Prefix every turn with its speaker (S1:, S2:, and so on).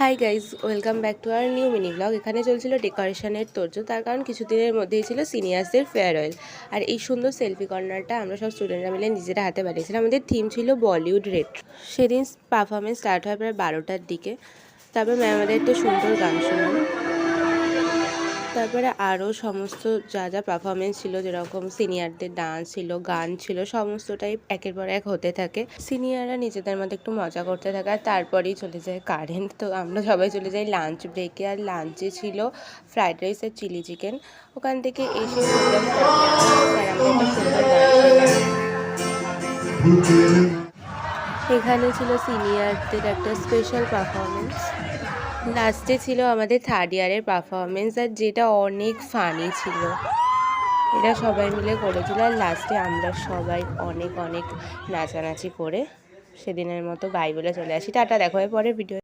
S1: Hi guys, welcome back to our new mini blog. এখানে চলছিল ডেকোরেশনের তোড়জোড়, তার কারণ কিছুদিনের মধ্যেই ছিল সিনিয়র্সদের ফেয়ারওয়েল। আর এই সুন্দর সেলফি কর্নারটা আমরা সব স্টুডেন্টরা মিলে নিজেরা হাতে বানিয়েছিলাম। আমাদের থিম ছিল বলিউড রেট্রো। সেদিন পারফরমেন্স স্টার্ট হয় প্রায় 12টার দিকে। তারপর ম্যাম আমাদের একটা সুন্দর গান শোনান। তারপরে আরও সমস্ত যা পারফরমেন্স ছিল, যেরকম সিনিয়রদের ডান্স ছিল, গান ছিল, সমস্তটাই একের পর এক হতে থাকে। সিনিয়ররা নিজেদের মধ্যে একটু মজা করতে থাকে, আর তারপরেই চলে যায় কারেন্ট। তো আমরা সবাই চলে যাই লাঞ্চ ব্রেকে। আর লাঞ্চে ছিল ফ্রাইড রাইস আর চিলি চিকেন। ওখান থেকে এসে প্রোগ্রাম স্টার্ট হয়। আর আমরা একটা সুন্দর গান শোনাই। এখানে ছিল সিনিয়রদের একটা স্পেশাল পারফরমেন্স। লাস্টে ছিল আমাদের থার্ড ইয়ারের পারফরমেন্স, আর যেটা অনেক ফানি ছিল। এরা সবাই মিলে করেছিল, আর লাস্টে আমরা সবাই অনেক নাচানাচি করে সেদিনের মতো বাই বলে চলে আসি। টাটা, দেখা হয় পরের ভিডিও।